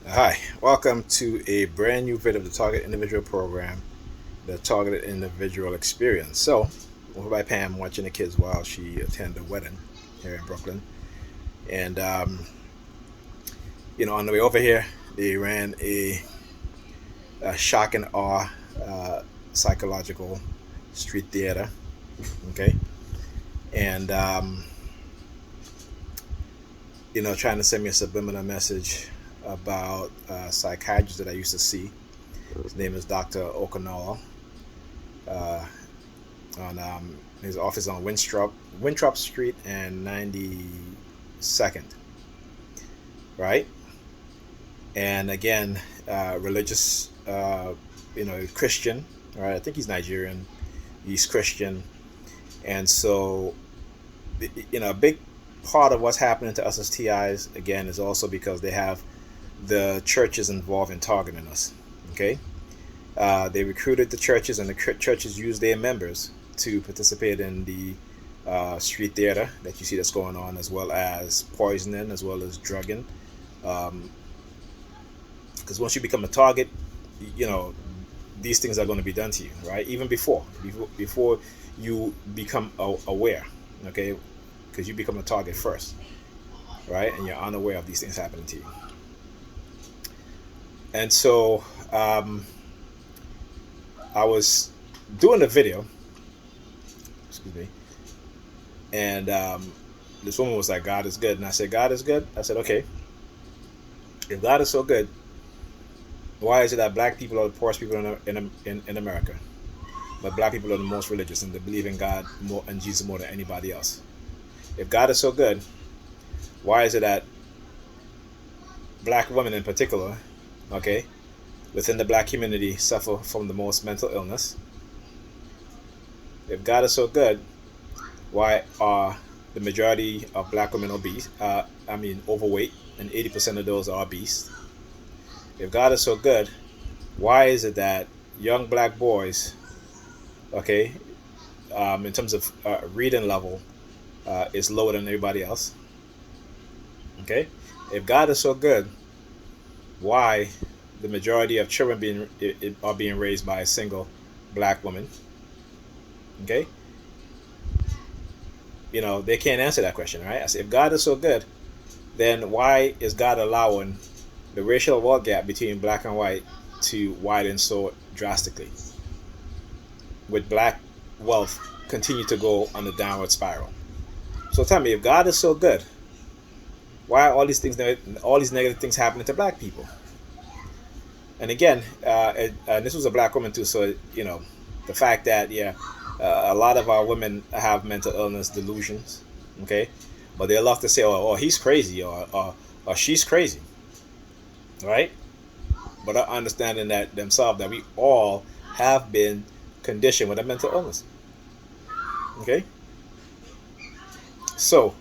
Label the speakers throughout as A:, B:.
A: Hi, welcome to a brand new video of the Target Individual Program, the Targeted Individual Experience. So, over by Pam watching the kids while she attended a wedding here in Brooklyn. And, on the way over here, they ran a shock and awe psychological street theater. Okay. And, trying to send me a subliminal message about a psychiatrist that I used to see. His name is Dr. Okinawa. Uh, on his office on Winthrop Street and 92nd, right? And again, religious, Christian, right? I think he's Nigerian. He's Christian, and so a big part of what's happening to us as TIs again is also because they have the churches involved in targeting us. Okay, they recruited the churches, and the churches used their members to participate in the street theater that you see that's going on, as well as poisoning, as well as drugging. Because once you become a target, you know these things are going to be done to you, right? Even before you become aware, okay? Because you become a target first, right? And you're unaware of these things happening to you. And so I was doing a video, excuse me, and this woman was like, "God is good," and I said, "God is good." I said, "Okay, if God is so good, why is it that black people are the poorest people in America, but black people are the most religious and they believe in God more and Jesus more than anybody else? If God is so good, why is it that black women in particular, okay, within the black community suffer from the most mental illness? If God is so good, why are the majority of black women obese? Overweight, and 80% of those are obese. If God is so good, why is it that young black boys, okay, in terms of reading level, is lower than everybody else? Okay, if God is so good, why the majority of children are being raised by a single black woman? Okay, they can't answer that question, right? I say, if God is so good, then why is God allowing the racial wealth gap between black and white to widen so drastically, with black wealth continue to go on the downward spiral? So tell me, if God is so good, why are all these negative things happening to black people? And again, and this was a black woman too, so the fact that a lot of our women have mental illness delusions, okay, but they love to say, "Oh, he's crazy," or "She's crazy," right? But not understanding that themselves, that we all have been conditioned with a mental illness. Okay, so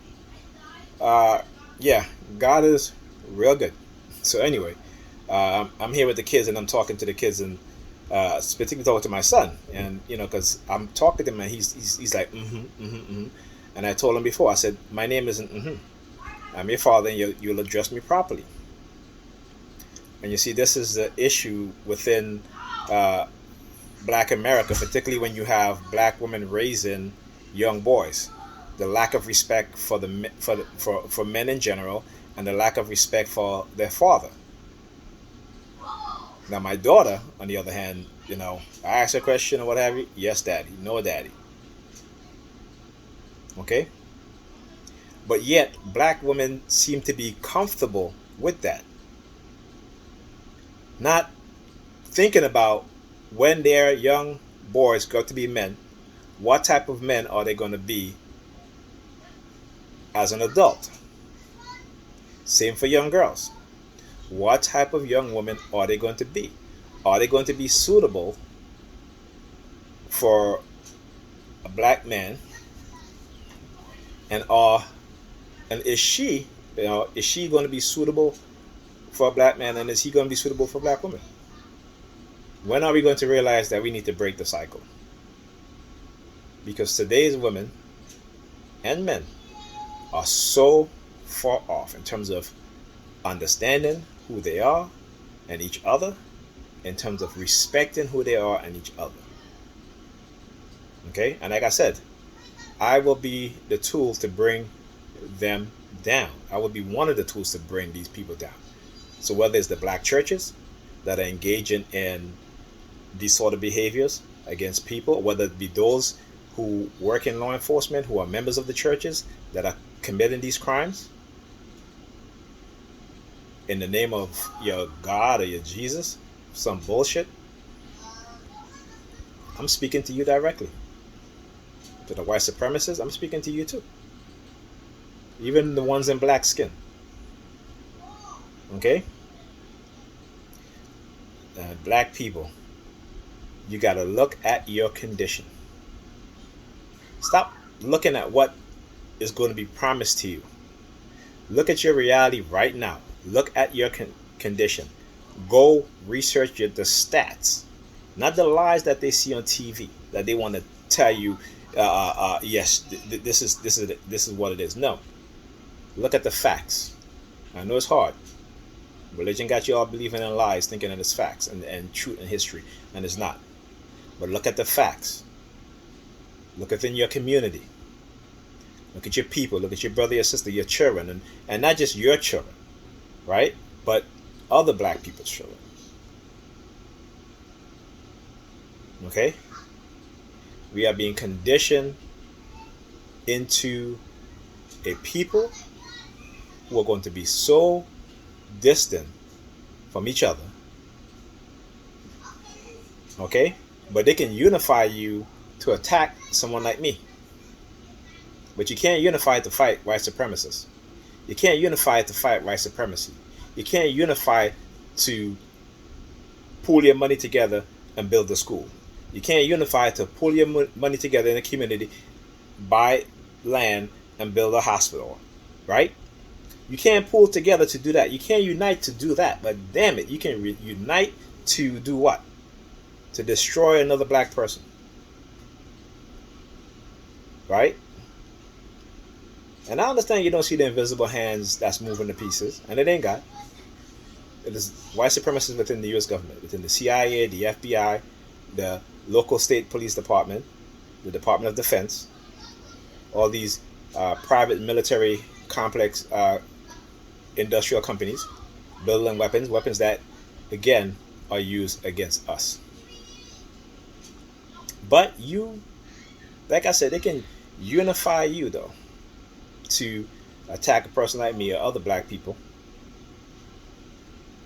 A: uh, yeah, God is real good. So anyway, I'm here with the kids, and I'm talking to the kids, and particularly talking to my son, and because I'm talking to him, and he's like, and I told him before, I said, my name isn't I'm your father, and you'll address me properly. And you see, this is the issue within uh, Black America, particularly when you have black women raising young boys. The lack of respect for for men in general, and the lack of respect for their father. Now, my daughter, on the other hand, I ask her a question or what have you. Yes, daddy. No, daddy. Okay. But yet, black women seem to be comfortable with that, not thinking about when their young boys grow up to be men, what type of men are they going to be as an adult? Same for young girls. What type of young woman are they going to be? Are they going to be suitable for a black man? And is she going to be suitable for a black man, and is he going to be suitable for a black woman? When are we going to realize that we need to break the cycle? Because today's women and men are so far off in terms of understanding, who they are and each other, in terms of respecting who they are and each other. Okay? And like I said, I will be the tool to bring them down. I will be one of the tools to bring these people down. So whether it's the black churches that are engaging in these sort of behaviors against people, whether it be those who work in law enforcement, who are members of the churches that are committing these crimes in the name of your God or your Jesus, some bullshit, I'm speaking to you directly. To the white supremacists, I'm speaking to you too. Even the ones in black skin. Okay? Black people, you got to look at your condition. Stop looking at what is going to be promised to you. Look at your reality right now. Look at your condition. Go research the stats, not the lies that they see on TV that they want to tell you. Yes, this is what it is. No, look at the facts. I know it's hard. Religion got you all believing in lies, thinking that it's facts and truth and history, and it's not. But look at the facts. Look within your community. Look at your people. Look at your brother, your sister, your children, and not just your children, right? But other black people's children. Okay? We are being conditioned into a people who are going to be so distant from each other. Okay? But they can unify you to attack someone like me. But you can't unify to fight white supremacists. You can't unify to fight white supremacy. You can't unify to pool your money together and build a school. You can't unify to pull your money together in a community, buy land, and build a hospital, right? You can't pull together to do that. You can't unite to do that. But damn it, you can unite to do what? To destroy another black person, right? And I understand you don't see the invisible hands that's moving the pieces, and it ain't God. It is white supremacists within the U.S. government, within the CIA, the FBI, the local state police department, the Department of Defense, all these private military complex industrial companies building weapons that, again, are used against us. But you, like I said, they can unify you, though, to attack a person like me or other black people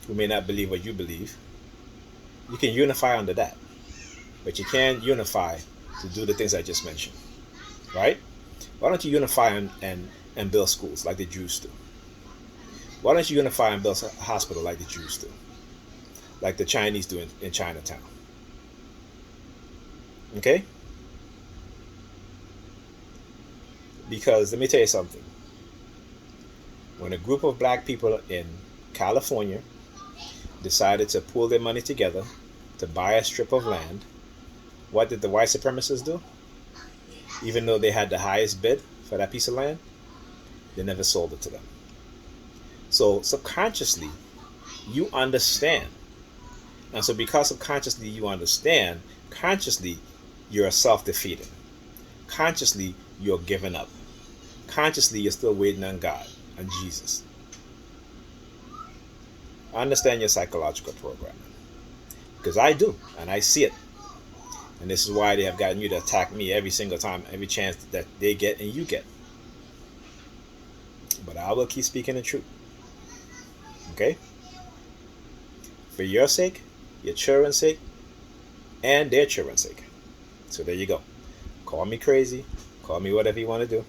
A: who may not believe what you believe. You can unify under that. But you can't unify to do the things I just mentioned. Right? Why don't you unify and build schools like the Jews do? Why don't you unify and build a hospital like the Jews do? Like the Chinese do in Chinatown? Okay? Because let me tell you something. When a group of black people in California decided to pool their money together to buy a strip of land, what did the white supremacists do? Even though they had the highest bid for that piece of land, they never sold it to them. So subconsciously, you understand. And so because subconsciously you understand, consciously you're self-defeating. Consciously you're giving up. Consciously you're still waiting on God and Jesus. I understand your psychological programming. Because I do, and I see it. And this is why they have gotten you to attack me every single time, every chance that they get and you get. But I will keep speaking the truth. Okay? For your sake, your children's sake, and their children's sake. So there you go. Call me crazy. Call me whatever you want to do.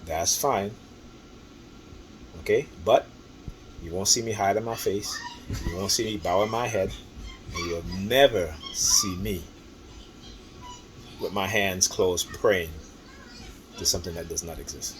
A: That's fine. Okay? But you won't see me hide in my face. You won't see me bowing my head. And you'll never see me with my hands closed praying to something that does not exist.